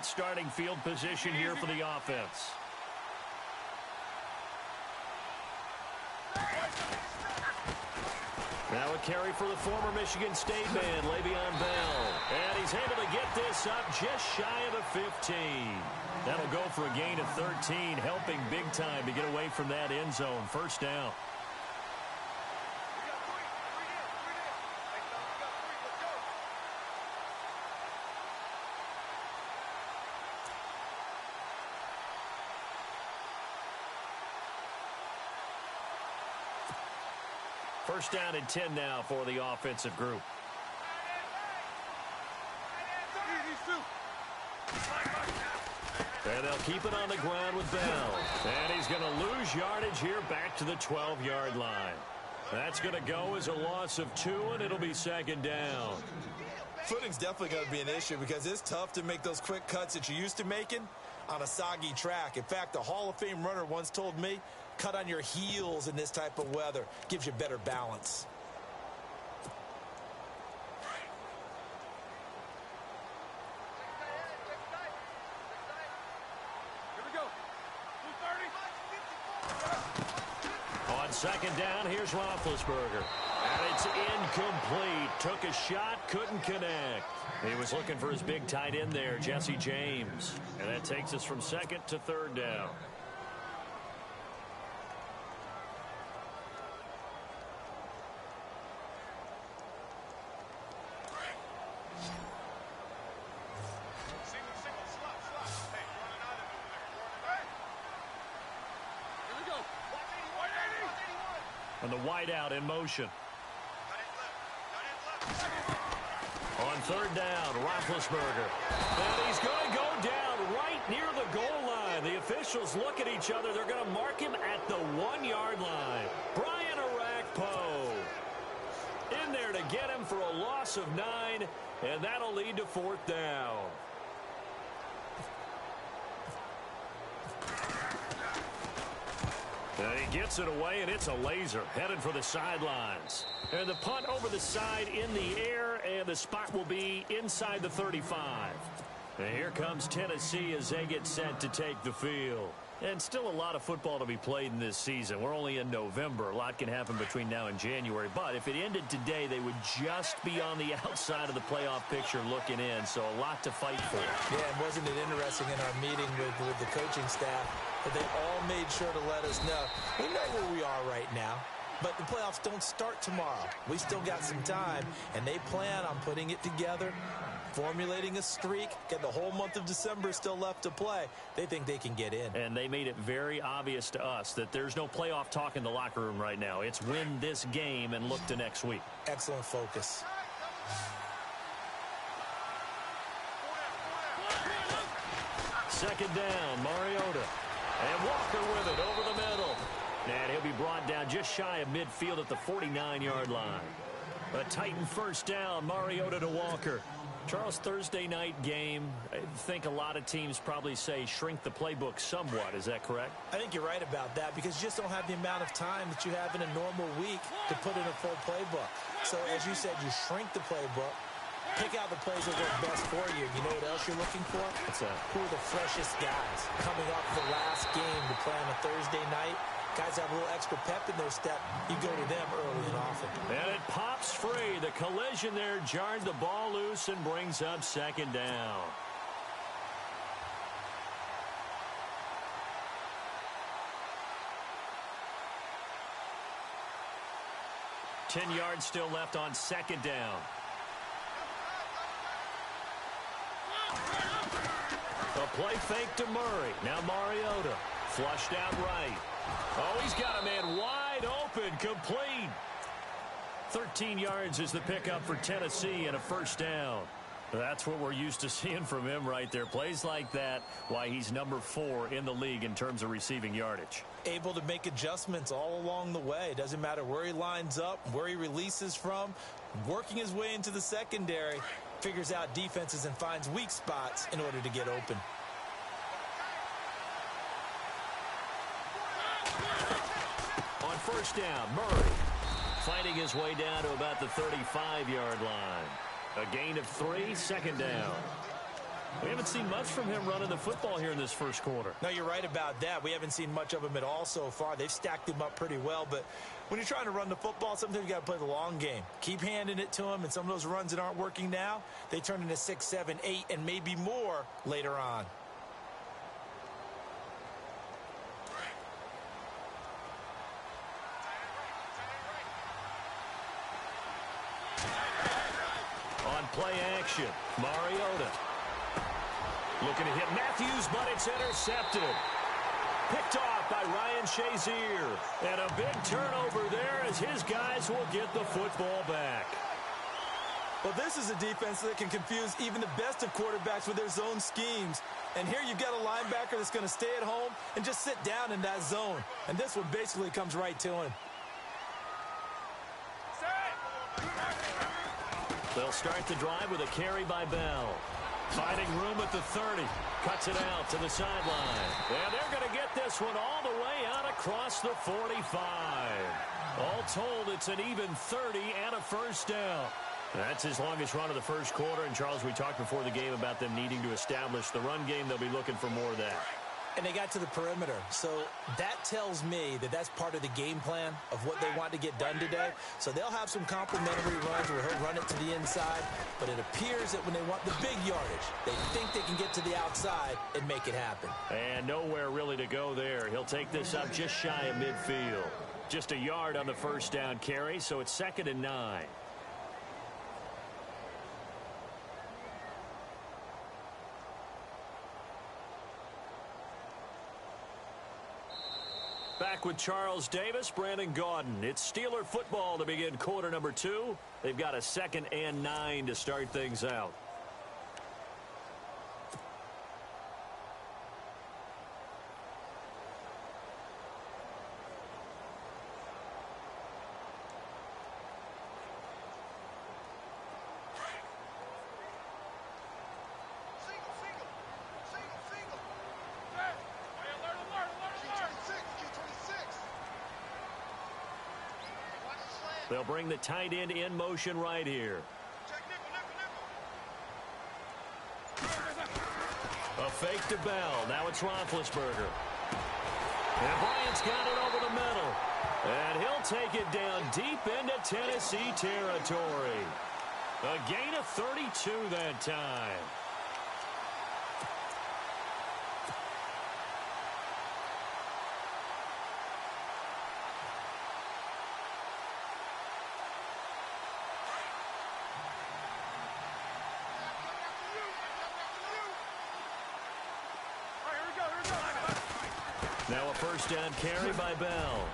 great starting field position here for the offense. Now a carry for the former Michigan State man, Le'Veon Bell. And he's able to get this up just shy of the 15. That'll go for a gain of 13, helping big time to get away from that end zone. First down. First down and 10 now for the offensive group. And they'll keep it on the ground with Bell. And he's going to lose yardage here back to the 12-yard line. That's going to go as a loss of 2, and it'll be second down. Footing's definitely going to be an issue because it's tough to make those quick cuts that you're used to making on a soggy track. In fact, a Hall of Fame runner once told me, cut on your heels in this type of weather. Gives you better balance. Here we go. 230. On second down, here's Roethlisberger. And it's incomplete. Took a shot, couldn't connect. He was looking for his big tight end there, Jesse James. And that takes us from second to third down. And the wideout in motion. On third down, Roethlisberger. And he's going to go down right near the goal line. The officials look at each other. They're going to mark him at the 1-yard line. Brian Orakpo in there to get him for a loss of 9, and that'll lead to fourth down. And he gets it away, and it's a laser headed for the sidelines. And the punt over the side in the air, and the spot will be inside the 35. And here comes Tennessee as they get set to take the field. And still a lot of football to be played in this season. We're only in November. A lot can happen between now and January. But if it ended today, they would just be on the outside of the playoff picture looking in. So a lot to fight for. Yeah, and wasn't it interesting in our meeting with the coaching staff that they all made sure to let us know. We know where we are right now, but the playoffs don't start tomorrow. We still got some time, and they plan on putting it together, formulating a streak, get the whole month of December still left to play. They think they can get in. And they made it very obvious to us that there's no playoff talk in the locker room right now. It's win this game and look to next week. Excellent focus. Second down, Mariota. And Walker with it over the middle. And he'll be brought down just shy of midfield at the 49-yard line. A Titan first down, Mariota to Walker. Charles, Thursday night game, I think a lot of teams probably say shrink the playbook somewhat. Is that correct? I think you're right about that because you just don't have the amount of time that you have in a normal week to put in a full playbook. So, as you said, you shrink the playbook, pick out the plays that work best for you. You know what else you're looking for? What's that? Who are the freshest guys coming off the last game to play on a Thursday night? Guys have a little extra pep in their step. You go to them early and often. And it pops free. The collision there jarred the ball loose and brings up second down. Ten yards still left on second down. A play fake to Murray. Now Mariota. Flushed out right. Oh, he's got a man wide open. Complete. 13 yards is the pickup for Tennessee and a first down. That's what we're used to seeing from him right there. Plays like that, why he's number 4 in the league in terms of receiving yardage. Able to make adjustments all along the way. Doesn't matter where he lines up, where he releases from. Working his way into the secondary. Figures out defenses and finds weak spots in order to get open. On first down, Murray fighting his way down to about the 35-yard line. A gain of 3, second down. We haven't seen much from him running the football here in this first quarter. No, you're right about that. We haven't seen much of him at all so far. They've stacked him up pretty well, but when you're trying to run the football, sometimes you got to play the long game. Keep handing it to him, and some of those runs that aren't working now, they turn into 6, 7, 8, and maybe more later on. On play action, Mariota. Looking to hit Matthews, but it's intercepted. Picked off by Ryan Shazier. And a big turnover there as his guys will get the football back. Well, this is a defense that can confuse even the best of quarterbacks with their zone schemes. And here you've got a linebacker that's going to stay at home and just sit down in that zone. And this one basically comes right to him. They'll start the drive with a carry by Bell. Finding room at the 30. Cuts it out to the sideline. And they're going to get this one all the way out across the 45. All told, it's an even 30 and a first down. That's his longest run of the first quarter. And, Charles, we talked before the game about them needing to establish the run game. They'll be looking for more of that. And they got to the perimeter. So that tells me that that's part of the game plan of what they want to get done today. So they'll have some complimentary runs where he'll run it to the inside. But it appears that when they want the big yardage, they think they can get to the outside and make it happen. And nowhere really to go there. He'll take this up just shy of midfield. Just a yard on the first down carry, so it's 2nd and 9. Back with Charles Davis, Brandon Gaudin. It's Steeler football to begin quarter number 2. They've got a 2nd and 9 to start things out. They'll bring the tight end in motion right here. A fake to Bell. Now it's Roethlisberger. And Bryant's got it over the middle. And he'll take it down deep into Tennessee territory. A gain of 32 that time. Now a first down carry by Bell.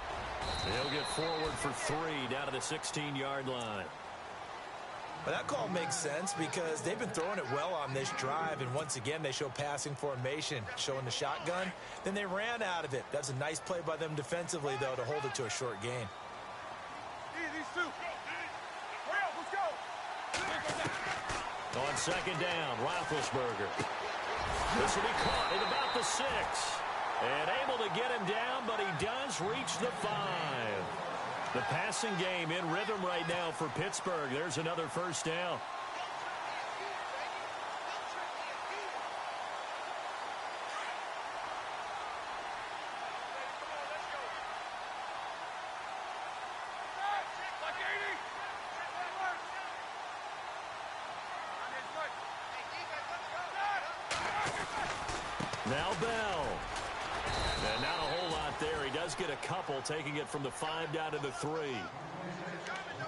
He'll get forward for 3 down to the 16-yard line. But that call makes sense because they've been throwing it well on this drive, and once again they show passing formation, showing the shotgun. Then they ran out of it. That's a nice play by them defensively, though, to hold it to a short gain. On 2nd down, Roethlisberger. This will be caught at about the 6. And able to get him down, but he does reach the 5. The passing game in rhythm right now for Pittsburgh. There's another first down. Now Bell. And not a whole lot there. He does get a couple, taking it from the 5 down to the 3.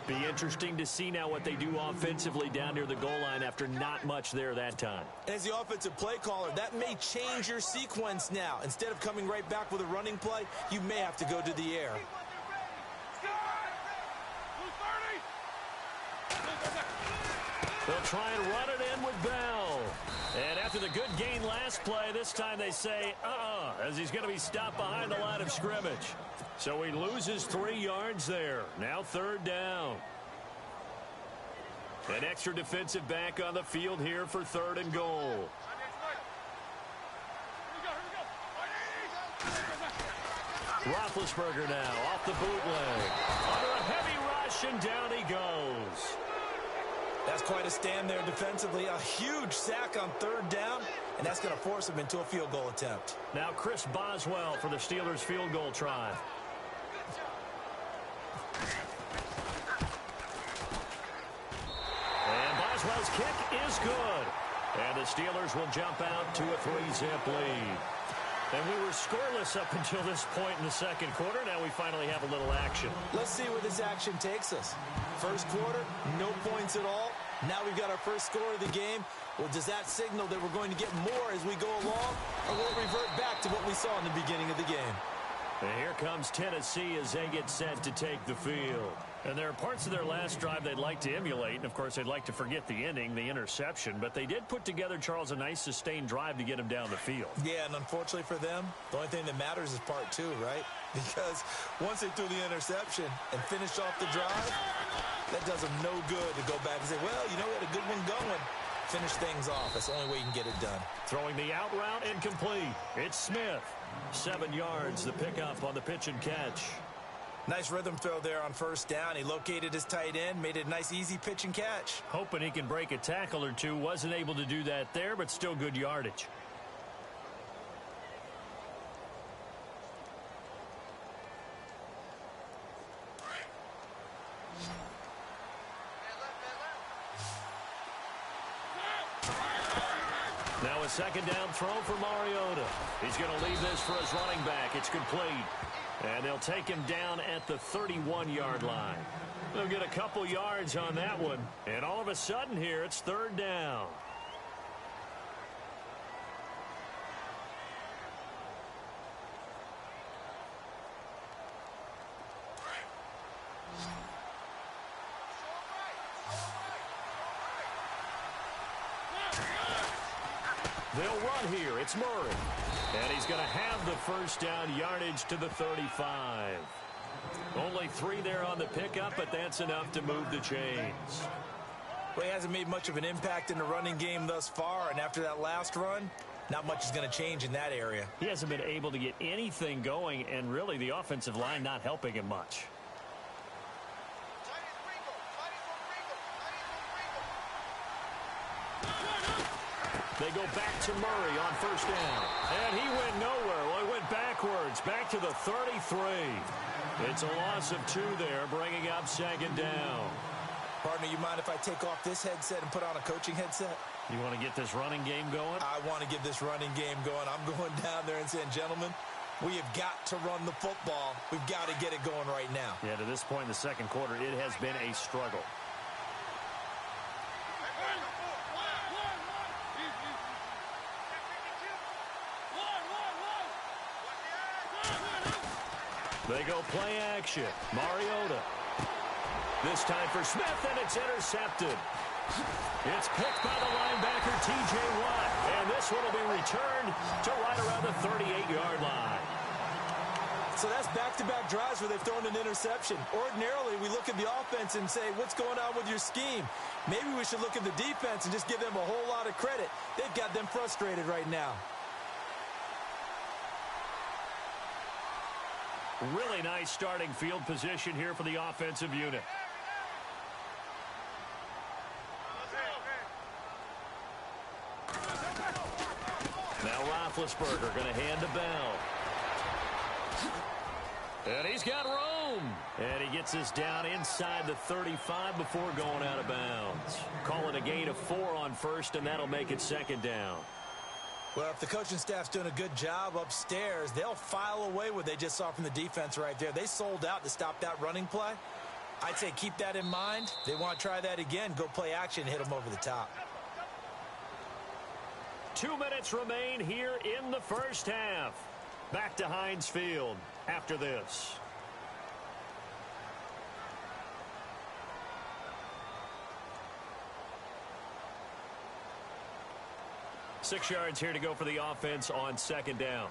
Be interesting to see now what they do offensively down near the goal line after not much there that time. As the offensive play caller, that may change your sequence now. Instead of coming right back with a running play, you may have to go to the air. They'll try and run it in with Bell. And after the good gain last play, this time they say, as he's going to be stopped behind the line of scrimmage. So he loses 3 yards there. Now 3rd down. An extra defensive back on the field here for 3rd and goal. Roethlisberger now off the bootleg. Under a heavy rush, and down he goes. That's quite a stand there defensively. A huge sack on third down, and that's going to force him into a field goal attempt. Now Chris Boswell for the Steelers field goal try. And Boswell's kick is good. And the Steelers will jump out to a 3-zip lead. And we were scoreless up until this point in the second quarter. Now we finally have a little action. Let's see where this action takes us. First quarter, no points at all. Now we've got our first score of the game. Well, does that signal that we're going to get more as we go along? Or will it revert back to what we saw in the beginning of the game? And here comes Tennessee as they get set to take the field. And there are parts of their last drive they'd like to emulate. And, of course, they'd like to forget the ending, the interception. But they did put together, Charles, a nice sustained drive to get them down the field. Yeah, and unfortunately for them, the only thing that matters is part two, right? Because once they threw the interception and finished off the drive, that does them no good to go back and say, well, you know, we had a good one going. Finish things off. That's the only way you can get it done. Throwing the out route incomplete. It's Smith. 7 yards, the pickup on the pitch and catch. Nice rhythm throw there on first down. He located his tight end, made it a nice, easy pitch and catch. Hoping he can break a tackle or two. Wasn't able to do that there, but still good yardage. Now a second down throw for Mariota. He's going to leave this for his running back. It's complete. And they'll take him down at the 31-yard line. They'll get a couple yards on that one. And all of a sudden here, it's third down. They'll run here. It's Murray. And he's going to have the first down yardage to the 35. Only 3 there on the pickup, but that's enough to move the chains. Well, he hasn't made much of an impact in the running game thus far, and after that last run, not much is going to change in that area. He hasn't been able to get anything going, and really the offensive line not helping him much. They go back to Murray on first down. And he went nowhere. Well, he went backwards, back to the 33. It's a loss of 2 there, bringing up second down. Partner, you mind if I take off this headset and put on a coaching headset? You want to get this running game going? I want to get this running game going. I'm going down there and saying, gentlemen, we have got to run the football. We've got to get it going right now. Yeah, to this point in the second quarter, it has been a struggle. They go play action. Mariota. This time for Smith, and it's intercepted. It's picked by the linebacker, T.J. Watt. And this one will be returned to right around the 38-yard line. So that's back-to-back drives where they've thrown an interception. Ordinarily, we look at the offense and say, what's going on with your scheme? Maybe we should look at the defense and just give them a whole lot of credit. They've got them frustrated right now. Really nice starting field position here for the offensive unit. Now Roethlisberger going to hand to Bell. And he's got room. And he gets us down inside the 35 before going out of bounds. Call it a gain of 4 on first, and that'll make it second down. Well, if the coaching staff's doing a good job upstairs, they'll file away what they just saw from the defense right there. They sold out to stop that running play. I'd say keep that in mind. They want to try that again. Go play action and hit them over the top. 2 minutes remain here in the first half. Back to Heinz Field after this. Six yards here to go for the offense on second down.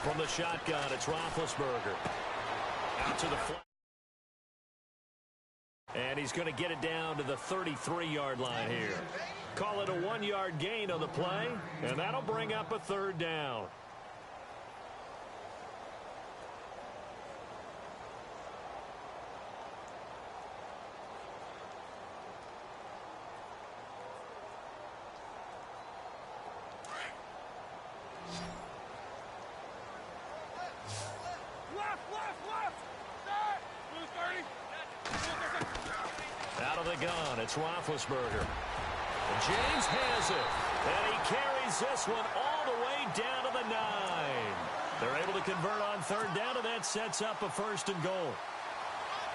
From the shotgun, it's Roethlisberger. Out to the flat. And he's going to get it down to the 33-yard line here. Call it a 1-yard gain on the play, and that'll bring up a third down. Out of the gun, it's Roethlisberger. And James has it. And he carries this one all the way down to the 9. They're able to convert on third down, and that sets up a 1st and goal.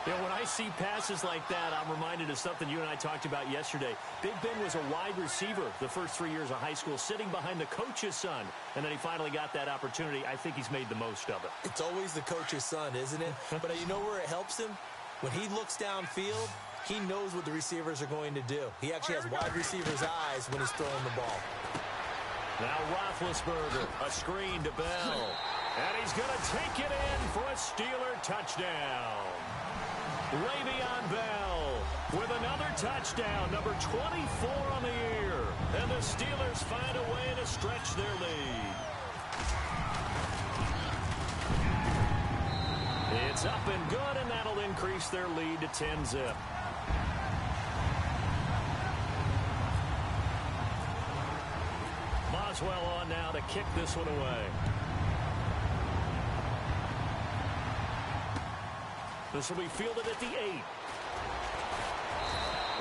You know, when I see passes like that, I'm reminded of something you and I talked about yesterday. Big Ben was a wide receiver the first 3 years of high school, sitting behind the coach's son. And then he finally got that opportunity. I think he's made the most of it. It's always the coach's son, isn't it? But you know where it helps him? When he looks downfield, he knows what the receivers are going to do. He actually has wide receivers' eyes when he's throwing the ball. Now Roethlisberger, a screen to Bell. And he's going to take it in for a Steeler touchdown. Le'Veon Bell with another touchdown, number 24 on the year. And the Steelers find a way to stretch their lead. It's up and good, and that'll increase their lead to 10-zip. Boswell on now to kick this one away. This will be fielded at the 8.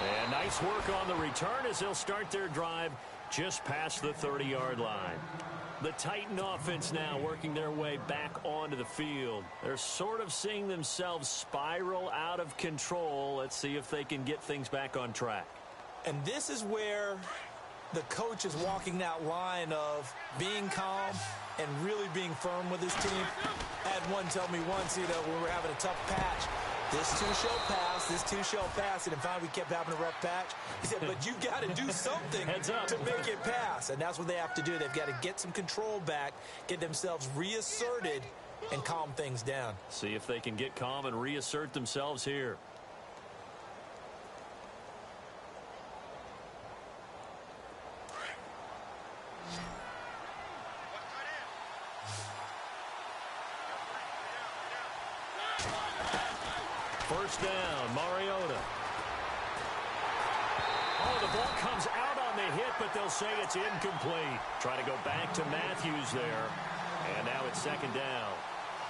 And nice work on the return as they'll start their drive just past the 30-yard line. The Titan offense now working their way back onto the field. They're sort of seeing themselves spiral out of control. Let's see if they can get things back on track. And this is where the coach is walking that line of being calm and really being firm with his team. I had one tell me once, you know, when we were having a tough patch, this too shall pass, this too shall pass, and finally we kept having a rough patch. He said, but you got to do something to make it pass, and that's what they have to do. They've got to get some control back, get themselves reasserted, and calm things down. See if they can get calm and reassert themselves here. First down, Mariota. Oh, the ball comes out on the hit, but they'll say it's incomplete. Try to go back to Matthews there. And now it's 2nd down.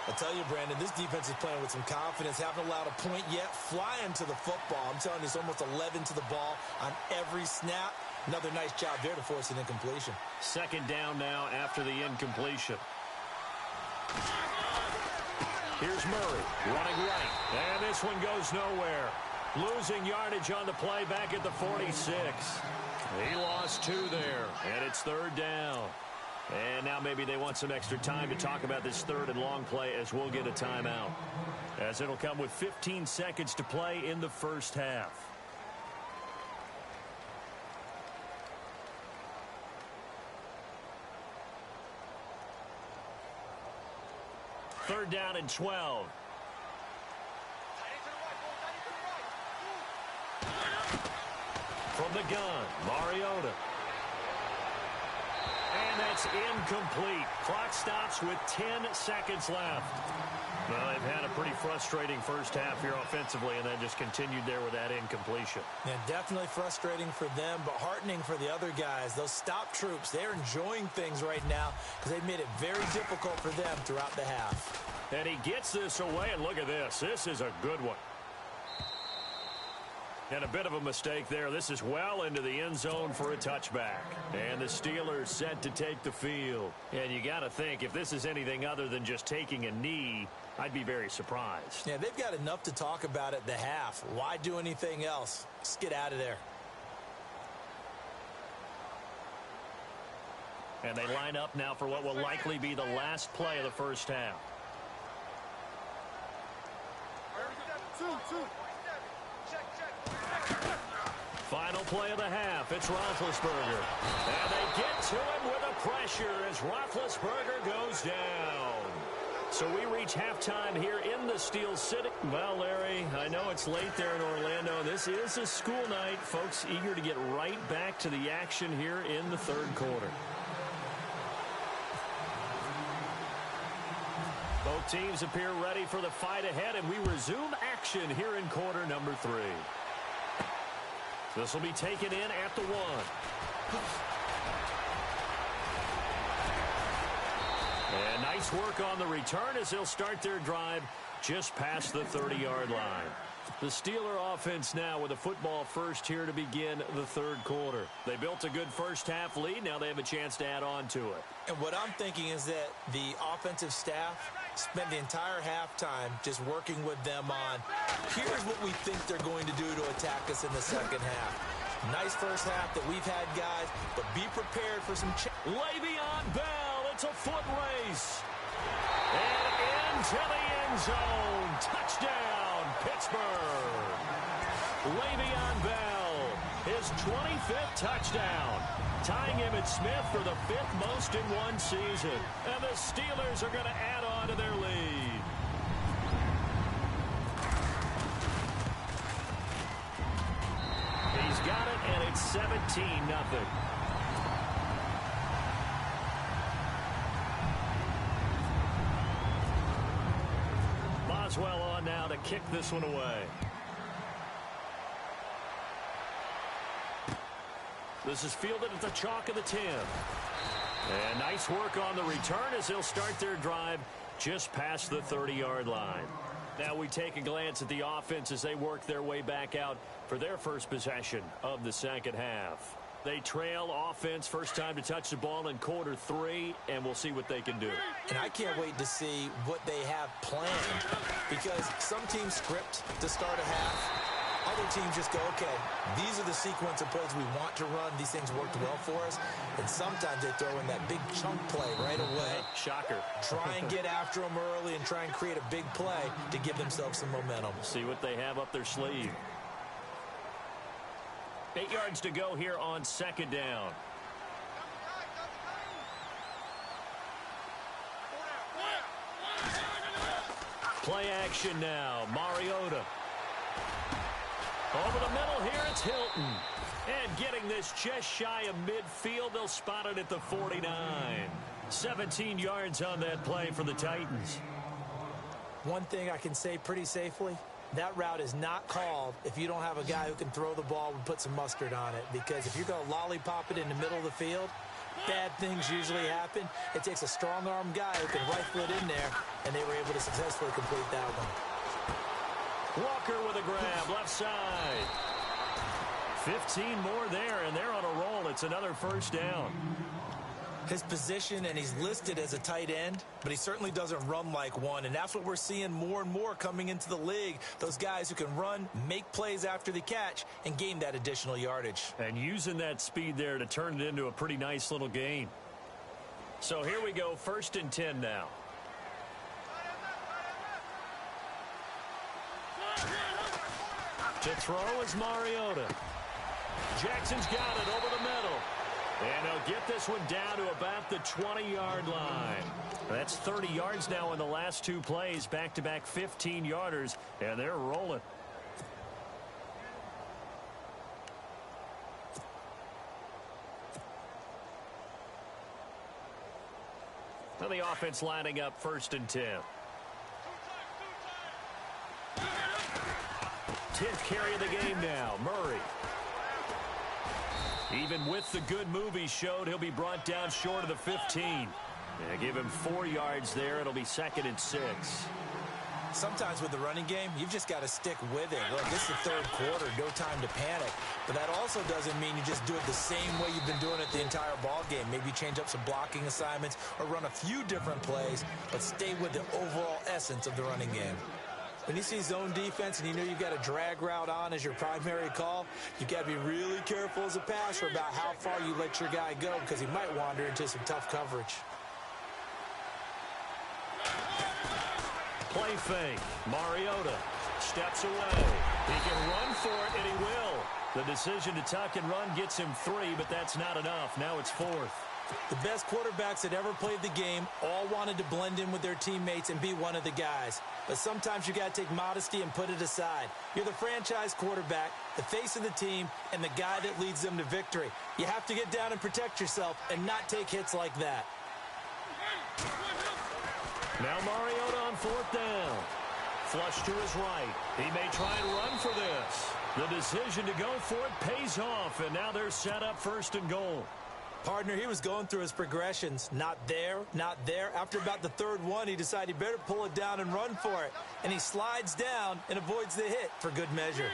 I'll tell you, Brandon, this defense is playing with some confidence. Haven't allowed a point yet. Flying to the football. I'm telling you, it's almost 11 to the ball on every snap. Another nice job there to force an incompletion. 2nd down now after the incompletion. Here's Murray, running right, and this one goes nowhere. Losing yardage on the play back at the 46. He lost 2 there, and it's 3rd down. And now maybe they want some extra time to talk about this 3rd and long play as we'll get a timeout. As it'll come with 15 seconds to play in the first half. Third down and 12. From the gun, Mariota. And that's incomplete. Clock stops with 10 seconds left. Well, they've had a pretty frustrating first half here offensively, and then just continued there with that incompletion. Yeah, definitely frustrating for them, but heartening for the other guys. Those stop troops, they're enjoying things right now because they've made it very difficult for them throughout the half. And he gets this away, and look at this. This is a good one. And a bit of a mistake there. This is well into the end zone for a touchback. And the Steelers set to take the field. And you got to think, if this is anything other than just taking a knee, I'd be very surprised. Yeah, they've got enough to talk about at the half. Why do anything else? Just get out of there. And they line up now for what will likely be the last play of the first half. Final play of the half. It's Roethlisberger. And they get to him with a pressure as Roethlisberger goes down. So we reach halftime here in the Steel City. Well, Larry, I know it's late there in Orlando. This is a school night. Folks eager to get right back to the action here in the third quarter. Both teams appear ready for the fight ahead, and we resume action here in quarter number 3. This will be taken in at the 1. And nice work on the return as they'll start their drive just past the 30-yard line. The Steeler offense now with a football first here to begin the third quarter. They built a good first-half lead. Now they have a chance to add on to it. And what I'm thinking is that the offensive staff spent the entire halftime just working with them on, here's what we think they're going to do to attack us in the second half. Nice first half that we've had, guys, but be prepared for some Le'Veon Bell. It's a foot race. And into the end zone. Touchdown, Pittsburgh. Le'Veon Bell, his 25th touchdown. Tying Emmitt Smith for the 5th most in one season. And the Steelers are going to add on to their lead. He's got it, and it's 17-0. Boswell on now to kick this one away. This is fielded at the chalk of the 10. And nice work on the return as they'll start their drive just past the 30-yard line. Now we take a glance at the offense as they work their way back out for their first possession of the second half. They trail offense, first time to touch the ball in quarter 3, and we'll see what they can do. And I can't wait to see what they have planned, because some teams script to start a half. Other teams just go, okay, these are the sequence of plays we want to run. These things worked well for us. And sometimes they throw in that big chunk play right away. Shocker. Try and get after them early and try and create a big play to give themselves some momentum. See what they have up their sleeve. 8 yards to go here on second down. Play action now. Mariota. Over the middle here, it's Hilton. And getting this just shy of midfield, they'll spot it at the 49. 17 yards on that play for the Titans. One thing I can say pretty safely, that route is not called if you don't have a guy who can throw the ball and put some mustard on it. Because if you're going to lollipop it in the middle of the field, bad things usually happen. It takes a strong-arm guy who can rifle it in there, and they were able to successfully complete that one. Walker with a grab, left side. 15 more there, and they're on a roll. It's another first down. His position, and he's listed as a tight end, but he certainly doesn't run like one, and that's what we're seeing more and more coming into the league. Those guys who can run, make plays after the catch, and gain that additional yardage. And using that speed there to turn it into a pretty nice little gain. So here we go, 1st and 10 now. To throw is Mariota. Jackson's got it over the middle. And he'll get this one down to about the 20-yard line. That's 30 yards now in the last 2 plays. Back-to-back 15-yarders, and they're rolling. Now the offense lining up 1st and 10. 10th carry of the game now, Murray. Even with the good move he showed, he'll be brought down short of the 15. Yeah, give him 4 yards there. It'll be 2nd and 6. Sometimes with the running game, you've just got to stick with it. Look, this is the 3rd quarter, no time to panic. But that also doesn't mean you just do it the same way you've been doing it the entire ball game. Maybe change up some blocking assignments or run a few different plays, but stay with the overall essence of the running game. When you see zone defense and you know you've got a drag route on as your primary call, you've got to be really careful as a passer about how far you let your guy go, because he might wander into some tough coverage. Play fake. Mariota steps away. He can run for it, and he will. The decision to tuck and run gets him 3, but that's not enough. Now it's 4th. The best quarterbacks that ever played the game all wanted to blend in with their teammates and be one of the guys. But sometimes you got to take modesty and put it aside. You're the franchise quarterback, the face of the team, and the guy that leads them to victory. You have to get down and protect yourself and not take hits like that. Now Mariota on fourth down. Flush to his right. He may try and run for this. The decision to go for it pays off, and now they're set up first and goal. Partner, he was going through his progressions. Not there, not there. After about the third one, he decided he better pull it down and run for it. And he slides down and avoids the hit for good measure.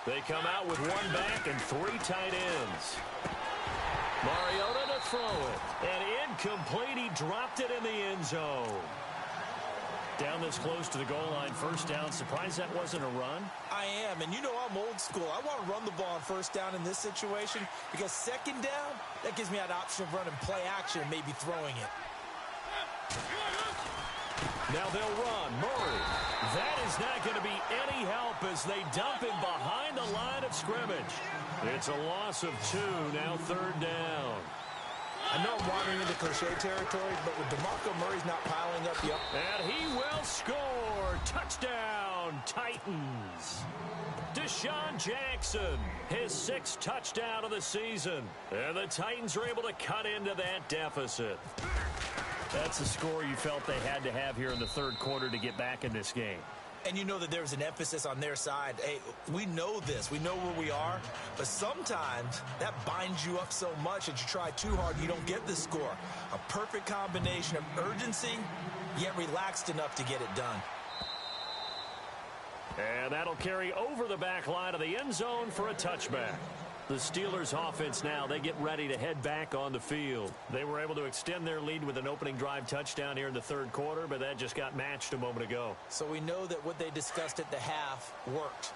They come out with one back and three tight ends. Mariota to throw it. And incomplete. He dropped it in the end zone. Down this close to the goal line, first down. Surprised that wasn't a run? I am, and you know I'm old school. I want to run the ball on first down in this situation because second down, that gives me that option of running play action and maybe throwing it. Now they'll run. Murray. That is not going to be any help as they dump him behind the line of scrimmage. It's a loss of 2, now third down. I know I'm wandering into cliche territory, but with DeMarco Murray's not piling up the And he will score. Touchdown, Titans. Deshaun Jackson, his 6th touchdown of the season. And the Titans are able to cut into that deficit. That's the score you felt they had to have here in the third quarter to get back in this game. And you know that there's an emphasis on their side. Hey, we know this. We know where we are. But sometimes that binds you up so much that you try too hard, you don't get the score. A perfect combination of urgency, yet relaxed enough to get it done. And that'll carry over the back line of the end zone for a touchback. The Steelers offense now, they get ready to head back on the field. They were able to extend their lead with an opening drive touchdown here in the third quarter, but that just got matched a moment ago. So we know that what they discussed at the half worked.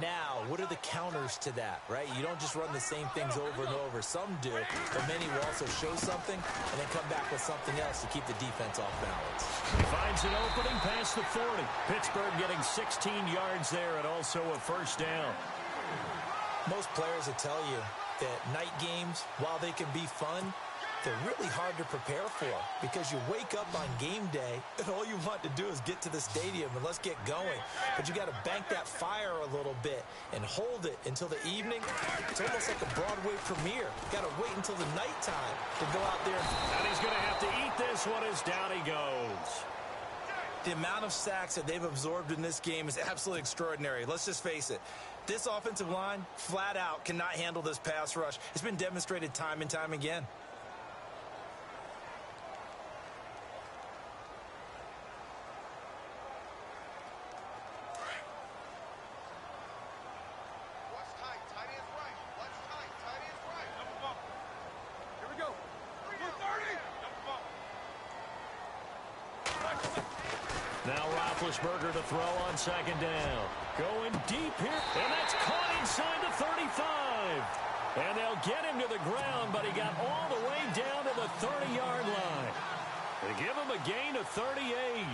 Now, what are the counters to that, right? You don't just run the same things over and over. Some do, but many will also show something and then come back with something else to keep the defense off balance. He finds an opening past the 40. Pittsburgh getting 16 yards there and also a first down. Most players will tell you that night games, while they can be fun, they're really hard to prepare for because you wake up on game day and all you want to do is get to the stadium and let's get going. But you got to bank that fire a little bit and hold it until the evening. It's almost like a Broadway premiere. You got to wait until the nighttime to go out there. And he's going to have to eat this one as down he goes. The amount of sacks that they've absorbed in this game is absolutely extraordinary. Let's just face it. This offensive line, flat out, cannot handle this pass rush. It's been demonstrated time and time again. Now Roethlisberger to throw on second down. Going deep here, and that's caught inside the 35. And they'll get him to the ground, but he got all the way down to the 30-yard line. They give him a gain of 38.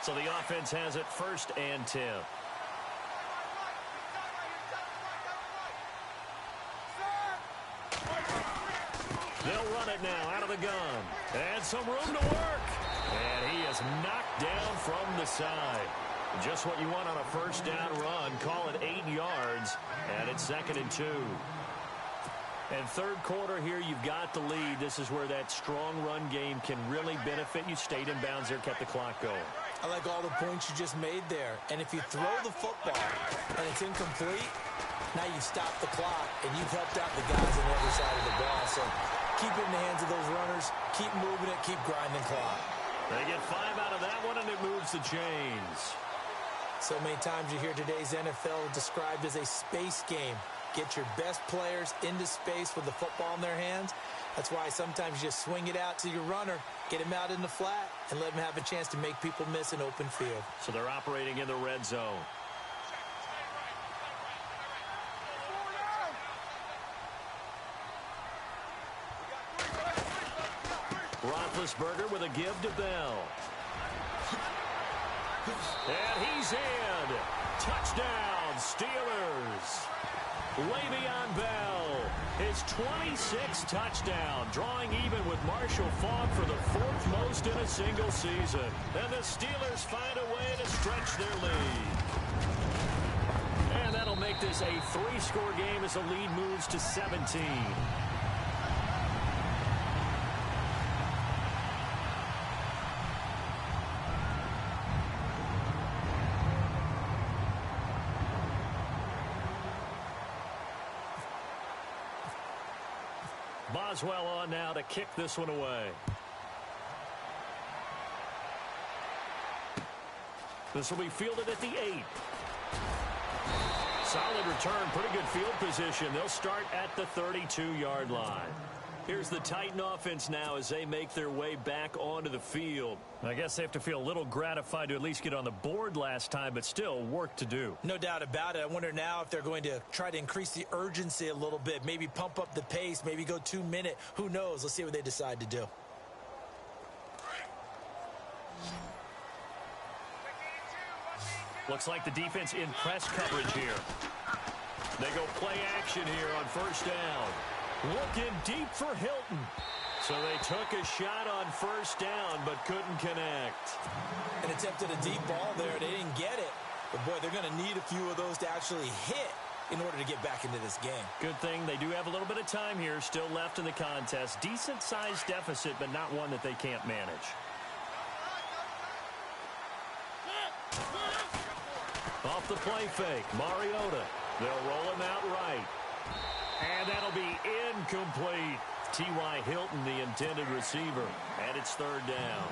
So the offense has it first and 10. They'll run it now out of the gun. And some room to work. And he is knocked down from the side. Just what you want on a first down run. Call it 8 yards. And it's 2nd and 2. And third quarter here, you've got the lead. This is where that strong run game can really benefit you. Stayed in bounds there, kept the clock going. I like all the points you just made there. And if you throw the football and it's incomplete, now you've stopped the clock and you've helped out the guys on the other side of the ball. So keep it in the hands of those runners. Keep moving it. Keep grinding clock. They get 5 out of that one, and it moves the chains. So many times you hear today's NFL described as a space game. Get your best players into space with the football in their hands. That's why sometimes you just swing it out to your runner, get him out in the flat, and let him have a chance to make people miss an open field. So they're operating in the red zone. Roethlisberger with a give to Bell. And he's in. Touchdown, Steelers. Le'Veon Bell, his 26th touchdown, drawing even with Marshall Faulk for the 4th most in a single season. And the Steelers find a way to stretch their lead. And that'll make this a 3-score game as the lead moves to 17. Boswell on now to kick this one away. This will be fielded at the 8. Solid return, pretty good field position. They'll start at the 32-yard line. Here's the Titan offense now as they make their way back onto the field. I guess they have to feel a little gratified to at least get on the board last time, but still work to do. No doubt about it. I wonder now if they're going to try to increase the urgency a little bit, maybe pump up the pace, maybe go 2-minute. Who knows? Let's see what they decide to do. Looks like the defense in press coverage here. They go play action here on first down. Looking deep for Hilton. So they took a shot on first down, but couldn't connect. And attempted a deep ball there. They didn't get it. But, boy, they're going to need a few of those to actually hit in order to get back into this game. Good thing they do have a little bit of time here still left in the contest. Decent-sized deficit, but not one that they can't manage. Off the play fake, Mariota. They'll roll him out right. And that'll be incomplete. T.Y. Hilton, the intended receiver, and it's third down.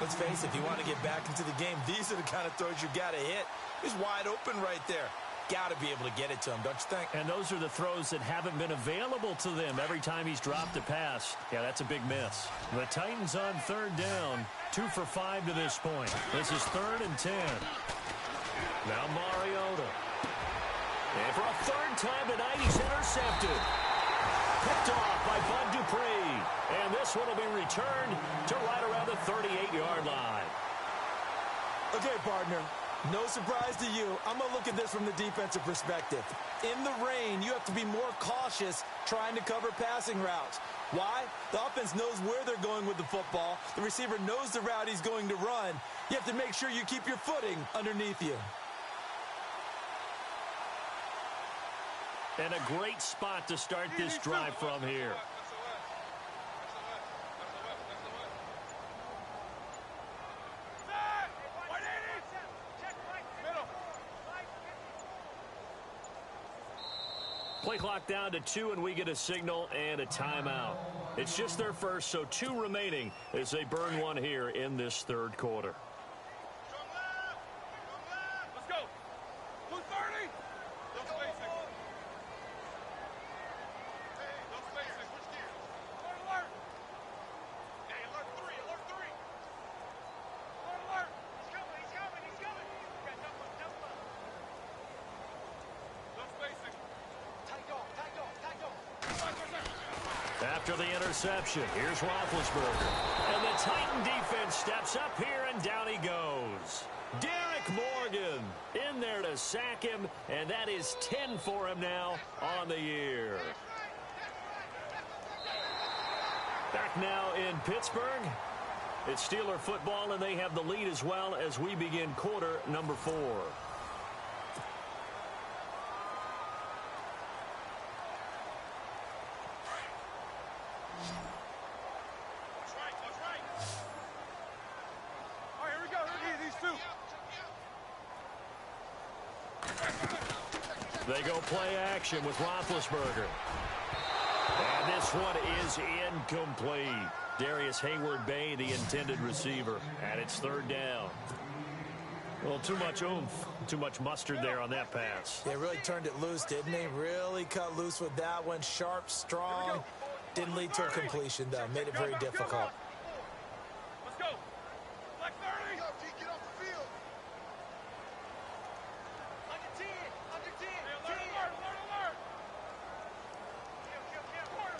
Let's face it, if you want to get back into the game, these are the kind of throws you got to hit. He's wide open right there. Got to be able to get it to him, don't you think? And those are the throws that haven't been available to them every time he's dropped a pass. Yeah, that's a big miss. The Titans on third down, 2 for 5 to this point. This is 3rd and 10. Now Mariota. And for a 3rd time tonight, he's intercepted. Picked off by Bud Dupree. And this one will be returned to right around the 38-yard line. Okay, partner. No surprise to you. I'm going to look at this from the defensive perspective. In the rain, you have to be more cautious trying to cover passing routes. Why? The offense knows where they're going with the football. The receiver knows the route he's going to run. You have to make sure you keep your footing underneath you. And a great spot to start this drive from here. Play clock down to 2, and we get a signal and a timeout. It's just their first, so 2 remaining as they burn one here in this 3rd quarter. Let's go. 2:30. After the interception, here's Roethlisberger. And the Titan defense steps up here, and down he goes. Derek Morgan in there to sack him, and that is 10 for him now on the year. Back now in Pittsburgh. It's Steeler football, and they have the lead as well as we begin quarter number 4. They go play action with Roethlisberger. And this one is incomplete. Darius Hayward-Bay, the intended receiver. And it's 3rd down. Well, too much oomph, too much mustard there on that pass. They really turned it loose, didn't they? Really cut loose with that one. Sharp, strong. Didn't lead to a completion, though. Made it very difficult. Let's go. Black 30. Get off the field. Under 10. Under 10. Alert.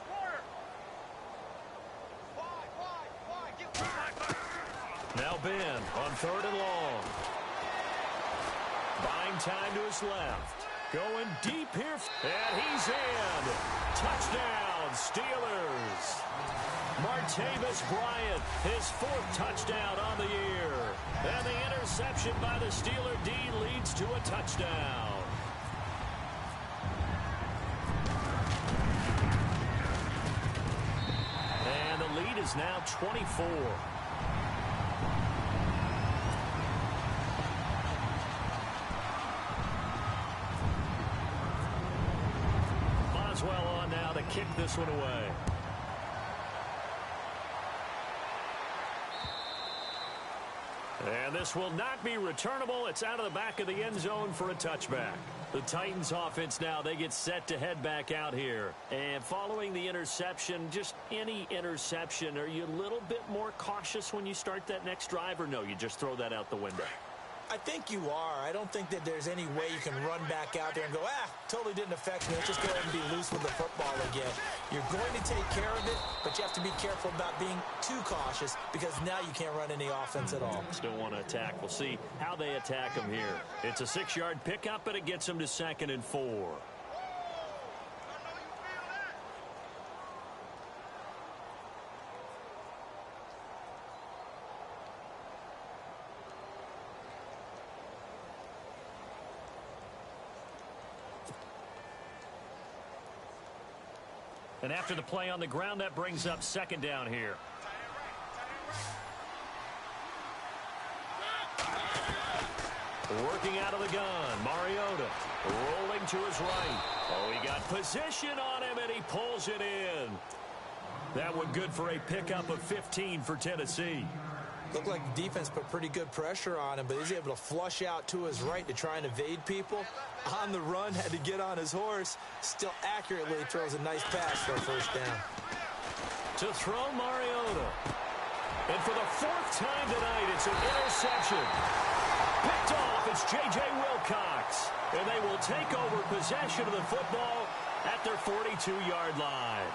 Quarter. Wide. Get wide. Now Ben on 3rd and long. Buying time to his left. Going deep here. And he's in. Touchdown, Steelers. Martavis Bryant, his 4th touchdown on the year. And the interception by the Steeler D leads to a touchdown. And the lead is now 24. Boswell on now to kick this one away. And this will not be returnable. It's out of the back of the end zone for a touchback. The Titans offense now, they get set to head back out here. And following the interception, just any interception, are you a little bit more cautious when you start that next drive, or no, you just throw that out the window? I think you are. I don't think that there's any way you can run back out there and go, totally didn't affect me. Let's just go ahead and be loose with the football again. You're going to take care of it, but you have to be careful about being too cautious because now you can't run any offense at all. Still want to attack. We'll see how they attack them here. It's a 6-yard pickup, but it gets them to 2nd and 4. And after the play on the ground, that brings up 2nd down here. Working out of the gun, Mariota rolling to his right. Oh, he got position on him, and he pulls it in. That one good for a pickup of 15 for Tennessee. Looked like the defense put pretty good pressure on him, but he's able to flush out to his right to try and evade people. On the run, had to get on his horse. Still accurately throws a nice pass for a 1st down. To throw Mariota. And for the 4th time tonight, it's an interception. Picked off, it's J.J. Wilcox. And they will take over possession of the football at their 42-yard line.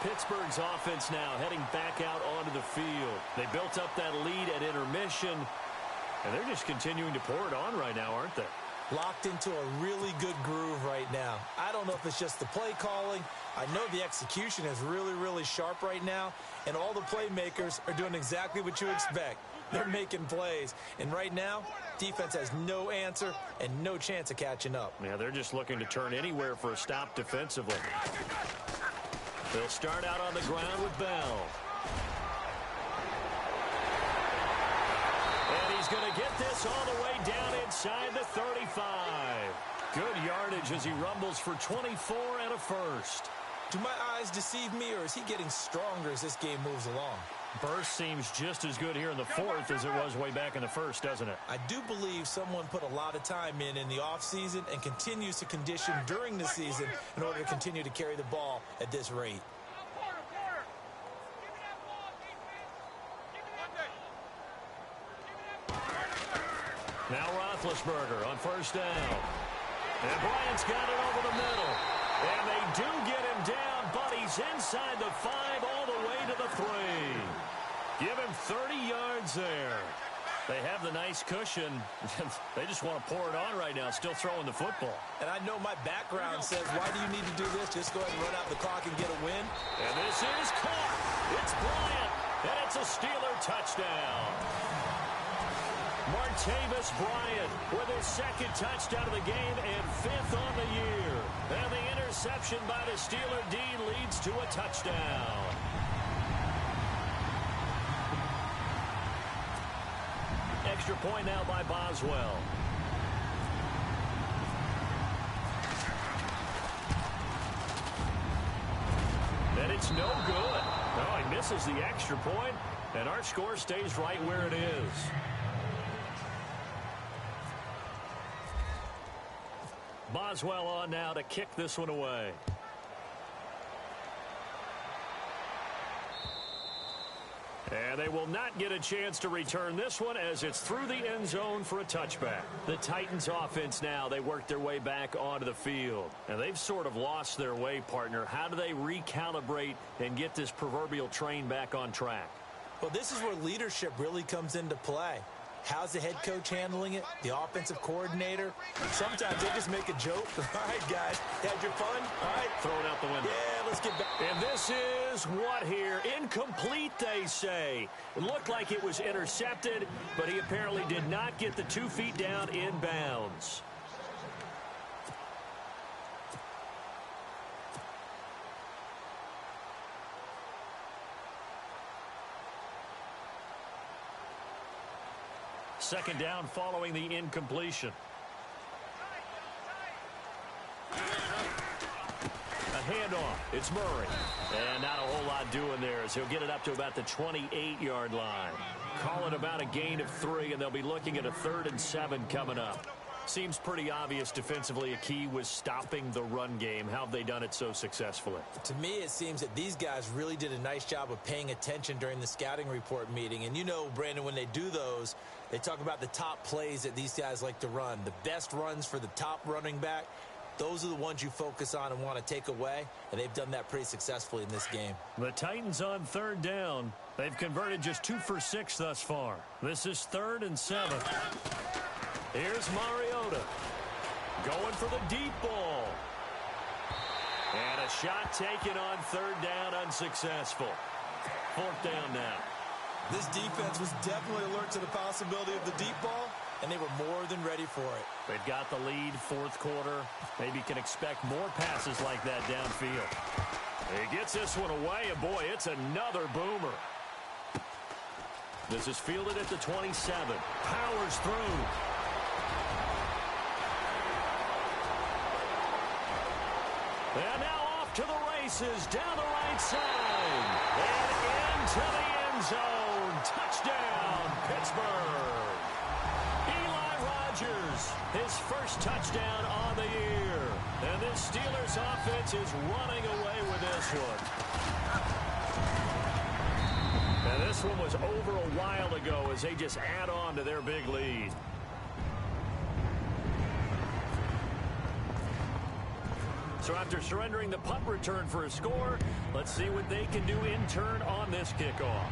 Pittsburgh's offense now heading back out onto the field. They built up that lead at intermission, and they're just continuing to pour it on right now, aren't they? Locked into a really good groove right now. I don't know if it's just the play calling. I know the execution is really, really sharp right now, and all the playmakers are doing exactly what you expect. They're making plays, and right now, defense has no answer and no chance of catching up. Yeah, they're just looking to turn anywhere for a stop defensively. They'll start out on the ground with Bell. And he's going to get this all the way down inside the 35. Good yardage as he rumbles for 24 and a 1st. Do my eyes deceive me, or is he getting stronger as this game moves along? Burst seems just as good here in the 4th as it was way back in the 1st, doesn't it? I do believe someone put a lot of time in the offseason and continues to condition during the season in order to continue to carry the ball at this rate. Now Roethlisberger on 1st down. And Bryant's got it over the middle. And they do get him down, but he's inside the 5 all the way to the 3. Give him 30 yards there. They have the nice cushion. They just want to pour it on right now, still throwing the football. And I know my background says, why do you need to do this? Just go ahead and run out the clock and get a win. And this is caught. It's Bryant, and it's a Steeler touchdown. Martavis Bryant with his 2nd touchdown of the game and 5th on the year. And the interception by the Steeler D leads to a touchdown. Extra point now by Boswell. And it's no good. No, he misses the extra point, and our score stays right where it is. Boswell on now to kick this one away. And they will not get a chance to return this one as it's through the end zone for a touchback. The Titans offense now, they work their way back onto the field. And they've sort of lost their way, partner. How do they recalibrate and get this proverbial train back on track? Well, this is where leadership really comes into play. How's the head coach handling it? The offensive coordinator? Sometimes they just make a joke. All right, guys, had your fun? All right. Throw it out the window. Yeah, let's get back. And this is what here? Incomplete, they say. It looked like it was intercepted, but he apparently did not get the 2 feet down in bounds. Second down following the incompletion. A handoff. It's Murray. And not a whole lot doing there as he'll get it up to about the 28-yard line. Call it about a gain of 3, and they'll be looking at a 3rd and 7 coming up. Seems pretty obvious defensively a key was stopping the run game. How have they done it so successfully? To me, it seems that these guys really did a nice job of paying attention during the scouting report meeting. And you know, Brandon, when they do those, they talk about the top plays that these guys like to run. The best runs for the top running back, those are the ones you focus on and want to take away. And they've done that pretty successfully in this game. The Titans on 3rd down. They've converted just 2 for 6 thus far. This is 3rd and 7. Here's Mariota going for the deep ball. And a shot taken on 3rd down, unsuccessful. 4th down now. This defense was definitely alert to the possibility of the deep ball, and they were more than ready for it. They've got the lead, 4th quarter. Maybe can expect more passes like that downfield. He gets this one away, and boy, it's another boomer. This is fielded at the 27. Powers through. And now off to the races, down the right side. And into the end zone. Touchdown, Pittsburgh. Eli Rogers, his first touchdown on the year. And this Steelers offense is running away with this one. And this one was over a while ago as they just add on to their big lead. So after surrendering the punt return for a score, let's see what they can do in turn on this kickoff.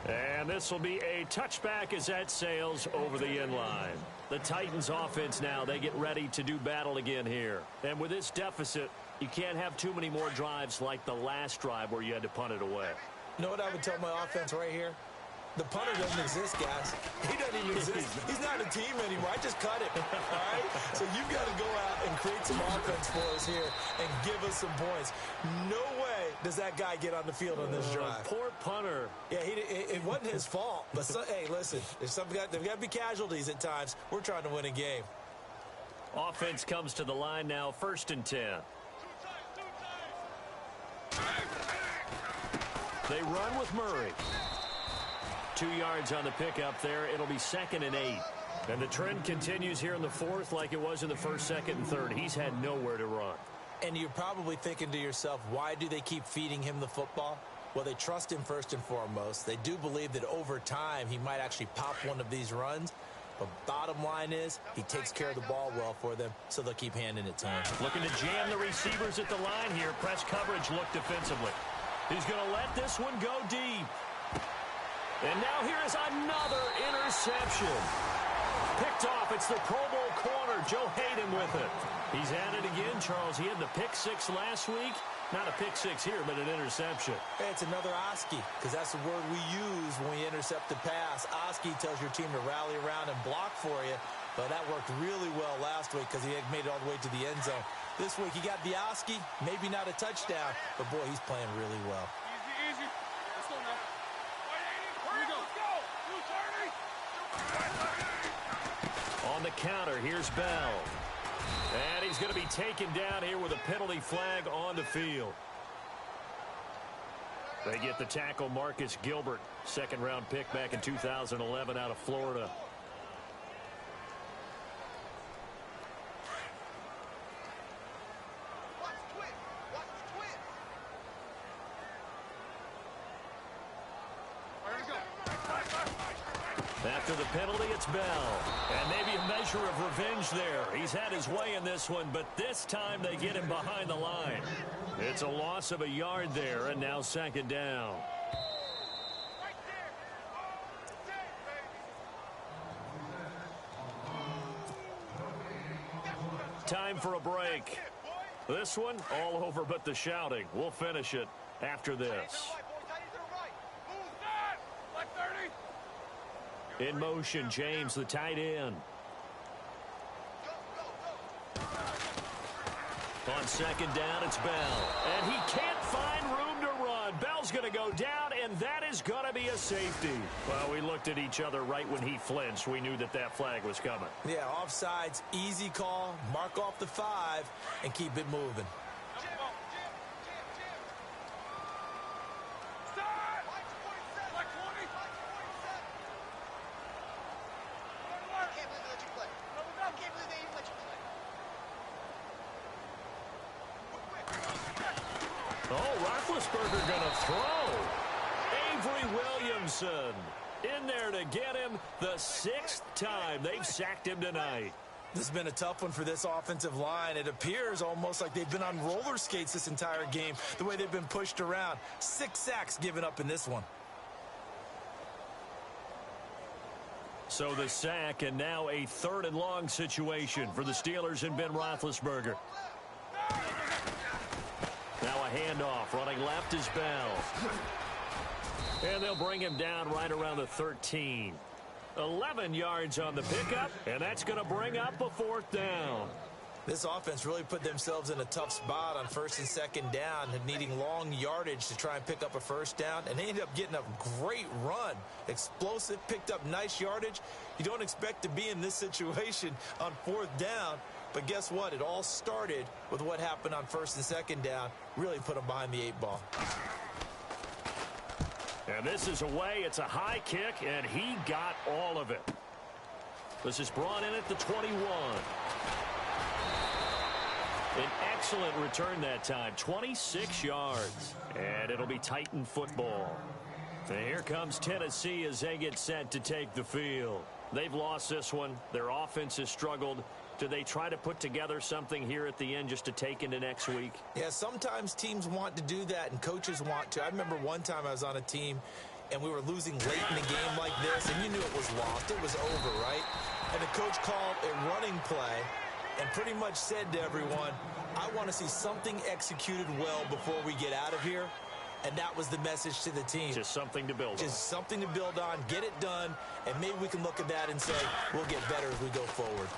And this will be a touchback as that sails over the end line. The Titans offense now, they get ready to do battle again here. And with this deficit, you can't have too many more drives like the last drive where you had to punt it away. You know what I would tell my offense right here? The punter doesn't exist, guys. He doesn't even exist. He's not a team anymore. I just cut it. All right? So you've got to go out and create some offense for us here and give us some points. No way does that guy get on the field on this drive. Poor punter. Yeah, it wasn't his fault. But, hey, listen, there's got to be casualties at times. We're trying to win a game. Offense comes to the line now, 1st and 10. They run with Murray. 2 yards on the pickup there. It'll be 2nd and 8. And the trend continues here in the 4th like it was in the 1st, 2nd, and 3rd. He's had nowhere to run. And you're probably thinking to yourself, why do they keep feeding him the football? Well, they trust him first and foremost. They do believe that over time he might actually pop one of these runs. But bottom line is he takes care of the ball well for them, so they'll keep handing it to him. Looking to jam the receivers at the line here. Press coverage look defensively. He's going to let this one go deep. And now here is another interception. Picked off. It's the Pro Bowl corner. Joe Hayden with it. He's at it again, Charles. He had the pick 6 last week. Not a pick 6 here, but an interception. Hey, it's another Oski, because that's the word we use when we intercept the pass. Oski tells your team to rally around and block for you. But that worked really well last week because he had made it all the way to the end zone. This week he got the Oski, maybe not a touchdown, but boy, he's playing really well. Easy. Let's go now. Here we go. On the counter, here's Bell. And he's going to be taken down here with a penalty flag on the field. They get the tackle, Marcus Gilbert, 2nd-round pick back in 2011 out of Florida. After the penalty, it's Bell. And maybe a measure of revenge there. He's had his way in this one, but this time they get him behind the line. It's a loss of a yard there, and now 2nd down. time for a break. This one, all over but the shouting. We'll finish it after this. In motion, James, the tight end. On second down, it's Bell. And he can't find room to run. Bell's going to go down, and that is going to be a safety. Well, we looked at each other right when he flinched. We knew that that flag was coming. Yeah, offsides, easy call. Mark off the 5 and keep it moving. Roethlisberger going to throw. Avery Williamson in there to get him the 6th time they've sacked him tonight. This has been a tough one for this offensive line. It appears almost like they've been on roller skates this entire game, the way they've been pushed around. 6 sacks given up in this one. So the sack, and now a 3rd and long situation for the Steelers and Ben Roethlisberger. Now a handoff. Running left is Bell. And they'll bring him down right around the 13. 11 yards on the pickup, and that's going to bring up a 4th down. This offense really put themselves in a tough spot on 1st and 2nd down, needing long yardage to try and pick up a 1st down, and they ended up getting a great run. Explosive, picked up nice yardage. You don't expect to be in this situation on 4th down, but guess what? It all started with what happened on 1st and 2nd down. Really put them behind the 8 ball. And this is away. It's a high kick, and he got all of it. This is brought in at the 21. An excellent return that time. 26 yards. And it'll be Titan football. And here comes Tennessee as they get set to take the field. They've lost this one. Their offense has struggled. Do they try to put together something here at the end just to take into next week? Yeah, sometimes teams want to do that and coaches want to. I remember one time I was on a team and we were losing late in the game like this, and you knew it was lost. It was over, right? And the coach called a running play and pretty much said to everyone, I want to see something executed well before we get out of here. And that was the message to the team. Just something to build on. Just something to build on, get it done, and maybe we can look at that and say, we'll get better as we go forward.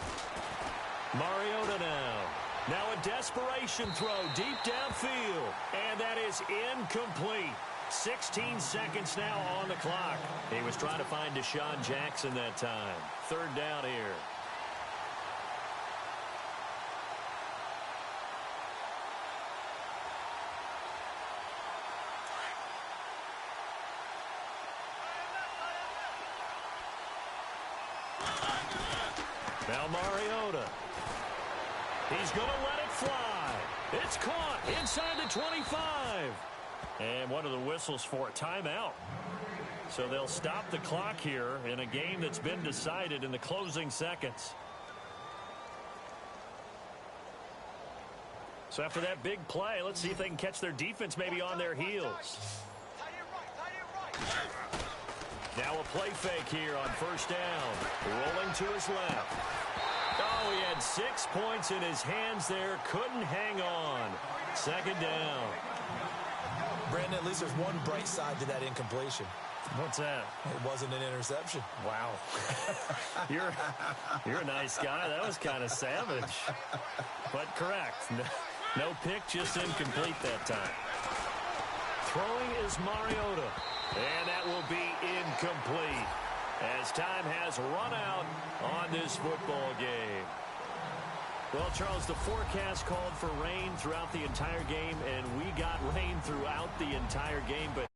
Mariota now. Now a desperation throw deep downfield. And that is incomplete. 16 seconds now on the clock. He was trying to find Deshaun Jackson that time. 3rd down here. Now Mariota. He's going to let it fly. It's caught inside the 25. And one of the whistles for a timeout. So they'll stop the clock here in a game that's been decided in the closing seconds. So after that big play, let's see if they can catch their defense maybe on their heels. Now a play fake here on 1st down. Rolling to his left. Oh, he had 6 points in his hands there. Couldn't hang on. 2nd down. Brandon, at least there's one bright side to that incompletion. What's that? It wasn't an interception. Wow. You're a nice guy. That was kind of savage. But correct. No pick, just incomplete that time. Throwing is Mariota. And that will be incomplete as time has run out on this football game. Well, Charles, the forecast called for rain throughout the entire game, and we got rain throughout the entire game. But